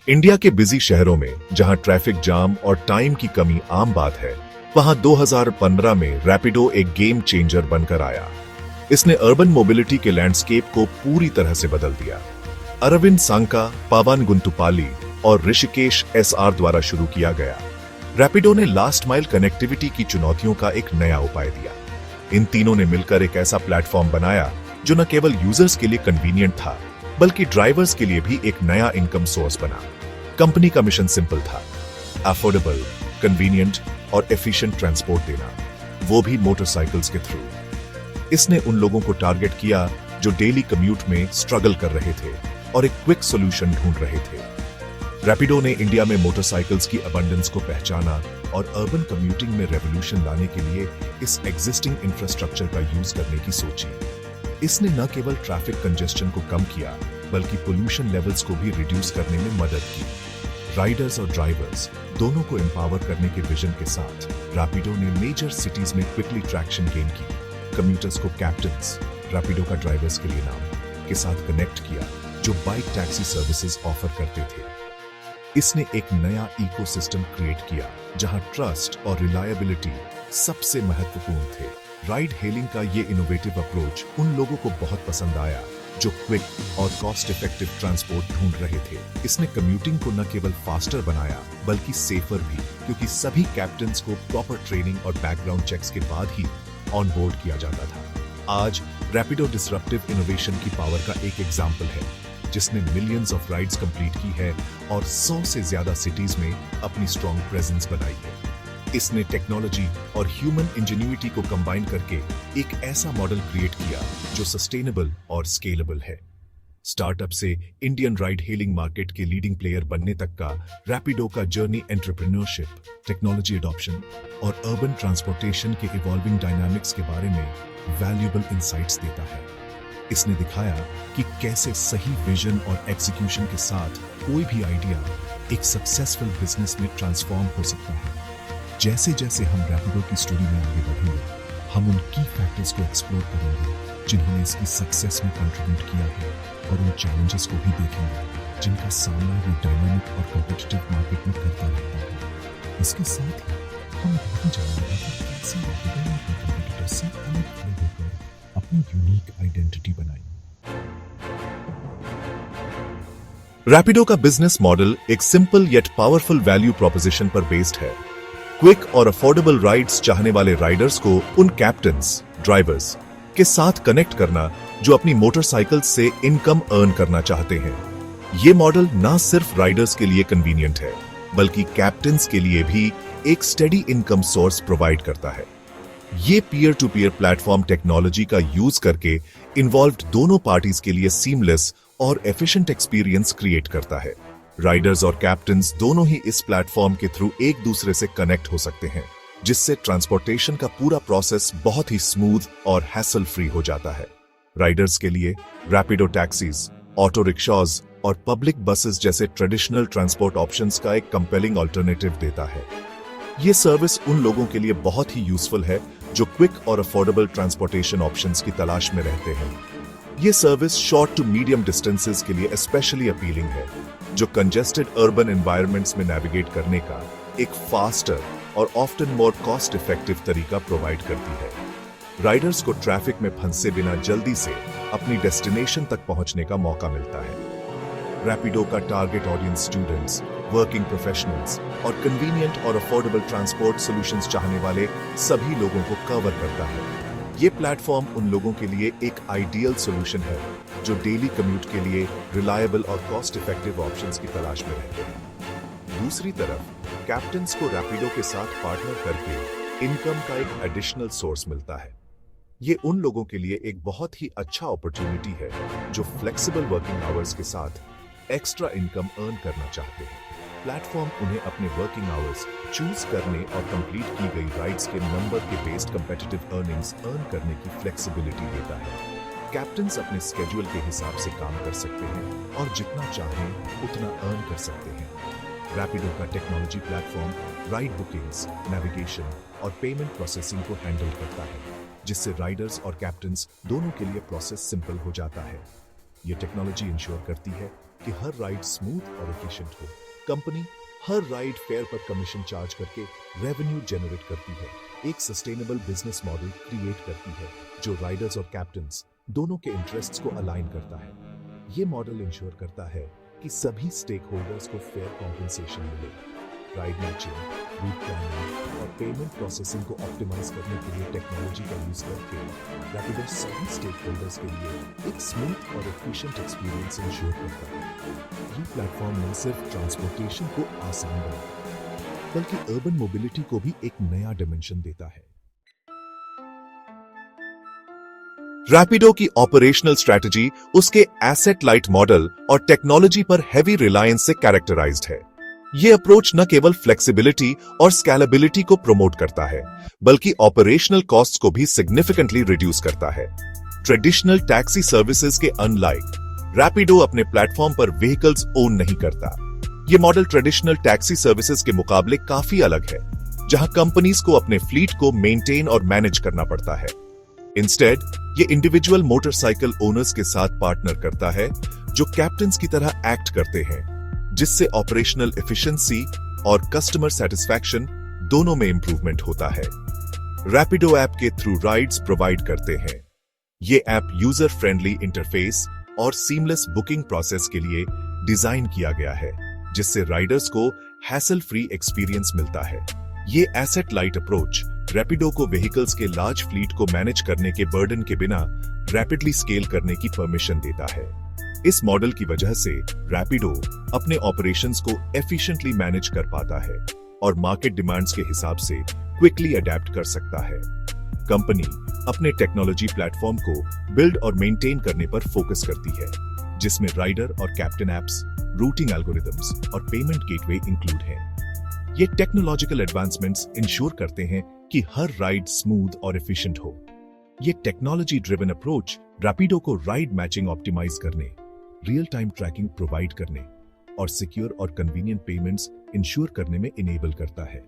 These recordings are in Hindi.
इंडिया के बिजी शहरों में जहां ट्रैफिक जाम और टाइम की कमी आम बात है, वहां 2015 में रैपिडो एक गेम चेंजर बनकर आया। इसने अर्बन मोबिलिटी के लैंडस्केप को पूरी तरह से बदल दिया। अरविंद सांका, पावन गुंतुपाली और ऋषिकेश एसआर द्वारा शुरू किया गया रैपिडो ने लास्ट माइल कनेक्टिविटी की चुनौतियों का एक नया उपाय दिया। इन तीनों ने मिलकर एक ऐसा प्लेटफॉर्म बनाया जो न केवल यूजर्स के लिए कन्वीनियंट था, बल्कि ड्राइवर्स के लिए भी एक नया इनकम सोर्स बना। कंपनी का मिशन सिंपल था, अफोर्डेबल, कन्वीनियंट और एफिशिएंट ट्रांसपोर्ट देना, वो भी मोटरसाइकिल्स के थ्रू। इसने उन लोगों को टारगेट किया जो डेली कम्यूट में स्ट्रगल कर रहे थे और एक क्विक सॉल्यूशन ढूंढ रहे थे। रैपिडो ने इंडिया में मोटरसाइकिल्स की अबंडेंस को पहचाना और अर्बन कम्यूटिंग में रेवोल्यूशन लाने के लिए इस एग्जिस्टिंग इंफ्रास्ट्रक्चर का यूज करने की सोची। इसने न केवल ट्रैफिक कंजेस्शन को कम किया, बल्कि पोल्यूशन लेवल्स को भी रिड्यूस करने में मदद की। राइडर्स और ड्राइवर्स दोनों को एम्पावर करने के विजन के साथ रैपिडो ने मेजर सिटीज में क्विकली ट्रैक्शन गेन की। कम्यूटर्स को कैप्टन्स, रैपिडो का ड्राइवर्स के लिए नाम, के साथ कनेक्ट किया जो बाइक टैक्सी सर्विसेज ऑफर करते थे। इसने एक नया इकोसिस्टम क्रिएट किया जहां ट्रस्ट और रिलायबिलिटी सबसे महत्वपूर्ण थे। राइड हेलिंग का ये इनोवेटिव अप्रोच उन लोगों को बहुत पसंद आया जो क्विक और कॉस्ट इफेक्टिव ट्रांसपोर्ट ढूंढ रहे थे। इसने कम्यूटिंग को न केवल फास्टर बनाया, बल्कि सेफर भी, क्योंकि सभी कैप्टन्स को प्रॉपर ट्रेनिंग और बैकग्राउंड चेक्स के बाद ही ऑन बोर्ड किया जाता था। आज रैपिडो डिसरप्टिव इनोवेशन की पावर का एक एग्जाम्पल है, जिसने मिलियंस ऑफ राइड्स कंप्लीट की है और 100 से ज्यादा सिटीज में अपनी स्ट्रॉन्ग प्रेजेंस बनाई है। इसने टेक्नोलॉजी और ह्यूमन इंजीन्यूइटी को कंबाइन करके एक ऐसा मॉडल क्रिएट किया जो सस्टेनेबल और स्केलेबल है। स्टार्टअप से इंडियन राइड हेलिंग मार्केट के लीडिंग प्लेयर बनने तक का रैपिडो का जर्नी एंटरप्रेन्योरशिप, टेक्नोलॉजी अडॉप्शन और अर्बन ट्रांसपोर्टेशन के इवॉल्विंग डायनामिक्स के बारे में वैल्यूएबल इंसाइट्स देता है। इसने दिखाया कि कैसे सही विजन और एग्जीक्यूशन के साथ कोई भी आइडिया एक सक्सेसफुल बिजनेस में ट्रांसफॉर्म हो सकता है। जैसे जैसे हम रैपिडो की स्टोरी में आगे बढ़ेंगे, हम उन की फैक्टर्स को एक्सप्लोर करेंगे जिन्होंने इसकी सक्सेस में कंट्रीब्यूट किया है, और उन चैलेंजेस को भी देखेंगे जिनका सामना ये डायनामिक और कॉम्पिटिटिव मार्केट में करता रहता है। इसके साथ ही हम ये भी जानेंगे कि कैसे रैपिडो ने अपने कॉम्पिटिटर्स से अलग खड़े होकर अपनी यूनिक आइडेंटिटी बनाई। रैपिडो का बिजनेस मॉडल एक simple yet powerful value proposition पर बेस्ड है। क्विक और अफोर्डेबल राइड्स चाहने वाले राइडर्स को उन कैप्टन्स, ड्राइवर्स के साथ कनेक्ट करना जो अपनी मोटरसाइकिल से इनकम अर्न करना चाहते हैं। ये मॉडल ना सिर्फ राइडर्स के लिए कन्वीनियंट है, बल्कि कैप्टन्स के लिए भी एक स्टेडी इनकम सोर्स प्रोवाइड करता है। ये peer to peer platform technology का यूज करके इन्वॉल्व्ड दोनों पार्टीज के लिए सीमलेस और एफिशिएंट एक्सपीरियंस क्रिएट करता है। राइडर्स और कैप्टन्स दोनों ही इस प्लेटफॉर्म के थ्रू एक दूसरे से कनेक्ट हो सकते हैं, जिससे ट्रांसपोर्टेशन का पूरा प्रोसेस बहुत ही स्मूथ और हैसल फ्री हो जाता है। राइडर्स के लिए रैपिडो टैक्सीज, ऑटो रिक्शाज और पब्लिक बसेस जैसे ट्रेडिशनल ट्रांसपोर्ट ऑप्शंस का एक कंपेलिंग अल्टरनेटिव देता है। ये सर्विस उन लोगों के लिए बहुत ही यूजफुल है जो क्विक और अफोर्डेबल ट्रांसपोर्टेशन ऑप्शंस की तलाश में रहते हैं। ये service short to medium distances के लिए स्पेशली अपीलिंग है, जो कंजेस्टेड अर्बन एनवायरनमेंट्स में नेविगेट करने का एक फास्टर और ऑफ्टन मोर कॉस्ट इफेक्टिव तरीका प्रोवाइड करती है। राइडर्स को ट्रैफिक में फंसे बिना जल्दी से अपनी डेस्टिनेशन तक पहुंचने का मौका मिलता है। रैपिडो का target audience students, working professionals और कन्वीनियंट और अफोर्डेबल ट्रांसपोर्ट सॉल्यूशंस चाहने वाले सभी लोगों को कवर करता है। ये प्लेटफॉर्म उन लोगों के लिए एक आइडियल सॉल्यूशन है जो डेली कम्यूट के लिए रिलायबल और कॉस्ट इफेक्टिव ऑप्शंस की तलाश में रहते हैं। दूसरी तरफ कैप्टन्स को रैपिडो के साथ पार्टनर करके इनकम का एक एडिशनल सोर्स मिलता है। ये उन लोगों के लिए एक बहुत ही अच्छा अपॉर्चुनिटी है जो फ्लेक्सिबल वर्किंग आवर्स के साथ एक्स्ट्रा इनकम अर्न करना चाहते हैं। प्लेटफॉर्म उन्हें अपने वर्किंग आवर्स चूज करने और कंप्लीट की गई राइड्स के नंबर के बेस्ड कंपेटिटिव अर्निंग्स अर्न करने की फ्लेक्सिबिलिटी देता है। कैप्टन्स अपने स्केड्यूल के हिसाब से काम कर सकते हैं और जितना चाहें उतना अर्न कर सकते हैं। रैपिडो का technology platform ride bookings, navigation और पेमेंट प्रोसेसिंग को हैंडल करता है, जिससे राइडर्स और कैप्टन्स दोनों के लिए प्रोसेस सिंपल हो जाता है। ये टेक्नोलॉजी इंश्योर करती है कि हर राइड स्मूथ और एफिशिएंट हो। कंपनी हर राइड फेयर पर कमीशन चार्ज करके रेवेन्यू जनरेट करती है, एक सस्टेनेबल बिजनेस मॉडल क्रिएट करती है जो राइडर्स और कैप्टन्स दोनों के इंटरेस्ट्स को अलाइन करता है। ये मॉडल इंश्योर करता है कि सभी स्टेक होल्डर्स को फेयर कॉम्पेंसेशन मिले। राइड मैचिंग, रूट प्लानिंग और पेमेंट प्रोसेसिंग को ऑप्टिमाइज करने के लिए टेक्नोलॉजी का यूज करके रैपिडो सभी स्टेक होल्डर्स के लिए एक स्मूथ और एफिशिएंट एक्सपीरियंस इंश्योर करता है। ये प्लेटफॉर्म न सिर्फ ट्रांसपोर्टेशन को आसान बनाता बल्कि अर्बन मोबिलिटी को भी एक नया डिमेंशन देता है। रैपिडो की ऑपरेशनल स्ट्रैटेजी उसके एसेट लाइट मॉडल और टेक्नोलॉजी पर हेवी रिलायंस से कैरेक्टराइज्ड है। यह अप्रोच न केवल फ्लेक्सिबिलिटी और स्केलेबिलिटी को प्रमोट करता है बल्कि ऑपरेशनल कॉस्ट्स को भी सिग्निफिकेंटली रिड्यूस करता है। ट्रेडिशनल टैक्सी सर्विसेज के अनलाइक, रैपिडो अपने प्लेटफॉर्म पर व्हीकल्स ओन नहीं करता। यह मॉडल ट्रेडिशनल टैक्सी सर्विसेज के मुकाबले काफी अलग है, जहां कंपनीज को अपने फ्लीट को मेंटेन और मैनेज करना पड़ता है। इंस्टेड ये इंडिविजुअल मोटरसाइकिल ओनर्स के साथ पार्टनर करता है जो कैप्टन्स की तरह एक्ट करते हैं, जिससे ऑपरेशनल एफिशिएंसी और कस्टमर सेटिस्फैक्शन दोनों में इंप्रूवमेंट होता है। रैपिडो ऐप के थ्रू राइड्स प्रोवाइड करते हैं। ये ऐप यूजर फ्रेंडली इंटरफेस और सीमलेस बुकिंग प्रोसेस के लिए डिजाइन किया गया है, जिससे राइडर्स को हैसल फ्री एक्सपीरियंस मिलता है। ये एसेट लाइट अप्रोच रैपिडो को व्हीकल्स के लार्ज फ्लीट को मैनेज करने के बर्डन के बिना रैपिडली स्केल करने की परमिशन देता है। इस मॉडल की वजह से रैपिडो अपने ऑपरेशंस को एफिशिएंटली मैनेज कर पाता है और मार्केट डिमांड्स के हिसाब से क्विकली अडेप्ट कर सकता है। कंपनी अपने टेक्नोलॉजी प्लेटफॉर्म को बिल्ड और मेंटेन करने पर फोकस करती है, जिसमें राइडर और कैप्टन एप्स, रूटिंग एल्गोरिदम्स और पेमेंट गेटवे इंक्लूड हैं। ये टेक्नोलॉजिकल एडवांसमेंट्स इंश्योर करते हैं कि हर राइड स्मूथ और एफिशिएंट हो। ये टेक्नोलॉजी ड्रिवन अप्रोच रैपिडो को राइड मैचिंग ऑप्टिमाइज करने, रियल टाइम ट्रैकिंग प्रोवाइड करने और सिक्योर और कन्वीनियंट पेमेंट्स इंश्योर करने में इनेबल करता है।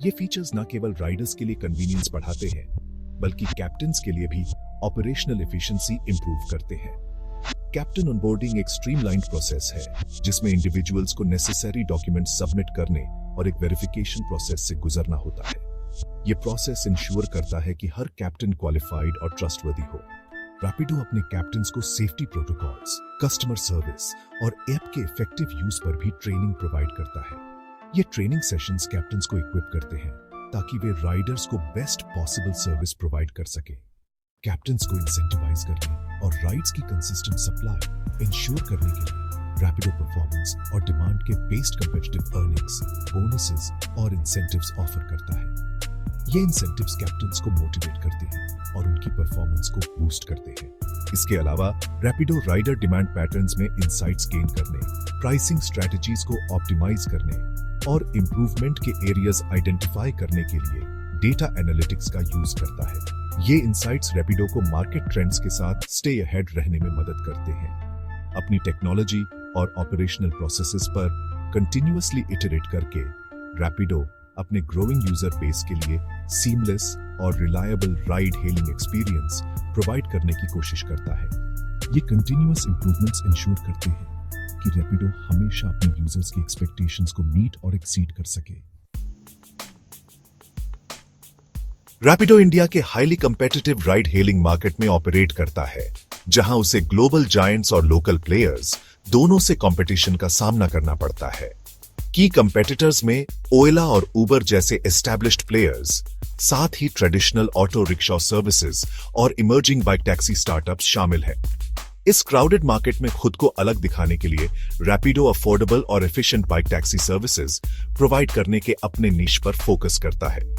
ये फीचर्स न केवल राइडर्स के लिए कन्वीनियंस बढ़ाते हैं बल्कि कैप्टन्स के लिए भी ऑपरेशनल एफिशिएंसी इंप्रूव करते हैं। कैप्टन ऑनबोर्डिंग एक स्ट्रीमलाइंड प्रोसेस है, जिसमें इंडिविजुअल्स को नेसेसरी डॉक्यूमेंट सबमिट करने और एक वेरिफिकेशन प्रोसेस से गुजरना होता है। यह प्रोसेस इंश्योर करता है कि हर कैप्टन क्वालिफाइड और ट्रस्टवर्दी हो। रैपिडो अपने कैप्टन्स को सेफ्टी प्रोटोकॉल्स, कस्टमर सर्विस और ऐप के इफेक्टिव यूज पर भी ट्रेनिंग प्रोवाइड करता है। ये ट्रेनिंग सेशंस कैप्टन्स को इक्विप करते हैं ताकि वे राइडर्स को बेस्ट पॉसिबल सर्विस प्रोवाइड कर सके। कैप्टन्स को इंसेंटिवाइज करने और राइड्स की कंसिस्टेंट सप्लाई इंश्योर करने के लिए रैपिडो परफॉर्मेंस और डिमांड के बेस्ड कंपेटिटिव अर्निंग्स, बोनसेस और इंसेंटिव्स ऑफर करता है। ये इंसेंटिव्स कैप्टन्स को मोटिवेट करते हैं और उनकी परफॉर्मेंस को बूस्ट करते हैं। इसके अलावा रैपिडो राइडर डिमांड पैटर्न्स में इंसाइट्स गेन करने, प्राइसिंग स्ट्रेटजीज को ऑप्टिमाइज करने और इंप्रूवमेंट के एरियाज आइडेंटिफाई करने के लिए डेटा एनालिटिक्स का यूज करता है। ये इंसाइट्स रैपिडो को मार्केट ट्रेंड्स के साथ स्टे अहेड रहने में मदद करते हैं। अपनी टेक्नोलॉजी और ऑपरेशनल प्रोसेसेस पर कंटिन्यूअसली इटरेट करके रैपिडो अपने ग्रोइंग यूजर बेस के लिए सीमलेस और reliable ride hailing experience provide करने की कोशिश करता है। ये कंटिन्यूअस इंप्रूवमेंट्स इंश्योर करते हैं कि रैपिडो हमेशा अपने यूजर्स की एक्सपेक्टेशंस को मीट और एक्सीड कर सके। रैपिडो इंडिया के highly competitive ride hailing market में ऑपरेट करता है, जहां उसे ग्लोबल जायंट्स और लोकल प्लेयर्स दोनों से कंपटीशन का सामना करना पड़ता है। की कंपेटिटर्स में ओला और उबर जैसे एस्टैब्लिश्ड प्लेयर्स, साथ ही ट्रेडिशनल ऑटो रिक्शा सर्विसेज और इमर्जिंग बाइक टैक्सी स्टार्टअप्स शामिल हैं। इस क्राउडेड मार्केट में खुद को अलग दिखाने के लिए रैपिडो अफोर्डेबल और efficient bike taxi services provide करने के अपने निश पर फोकस करता है।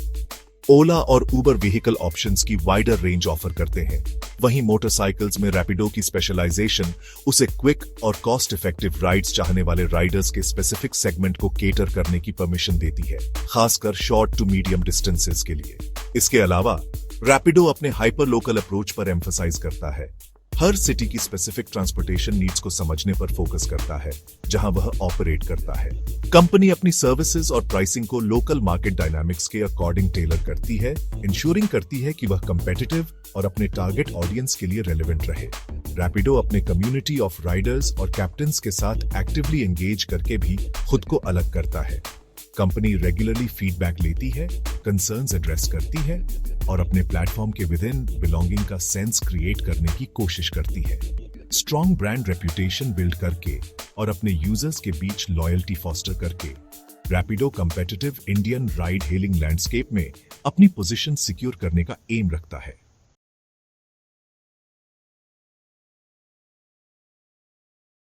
ओला और उबर व्हीकल ऑप्शंस की वाइडर रेंज ऑफर करते हैं, वहीं मोटरसाइकिल्स में रैपिडो की स्पेशलाइजेशन उसे क्विक और कॉस्ट इफेक्टिव राइड्स चाहने वाले राइडर्स के स्पेसिफिक सेगमेंट को केटर करने की परमिशन देती है, खासकर शॉर्ट टू मीडियम डिस्टेंसेस के लिए। इसके अलावा रैपिडो अपने हाइपर लोकल अप्रोच पर एम्फसाइज करता है, हर सिटी की स्पेसिफिक ट्रांसपोर्टेशन नीड्स को समझने पर फोकस करता है जहां वह ऑपरेट करता है। कंपनी अपनी सर्विसेज और प्राइसिंग को लोकल मार्केट डायनामिक्स के अकॉर्डिंग टेलर करती है, इंश्योरिंग करती है कि वह कंपेटिटिव और अपने टारगेट ऑडियंस के लिए रेलेवेंट रहे। रैपिडो अपने कम्युनिटी ऑफ राइडर्स और कैप्टन्स के साथ एक्टिवली एंगेज करके भी खुद को अलग करता है। कंपनी रेगुलरली फीडबैक लेती है, कंसर्न्स एड्रेस करती है और अपने प्लेटफॉर्म के विद इन बिलोंगिंग का सेंस क्रिएट करने की कोशिश करती है। स्ट्रॉन्ग ब्रांड रेप्यूटेशन बिल्ड करके और अपने यूजर्स के बीच लॉयल्टी फॉस्टर करके Rapido competitive Indian ride hailing landscape में अपनी पोजीशन सिक्योर करने का एम रखता है।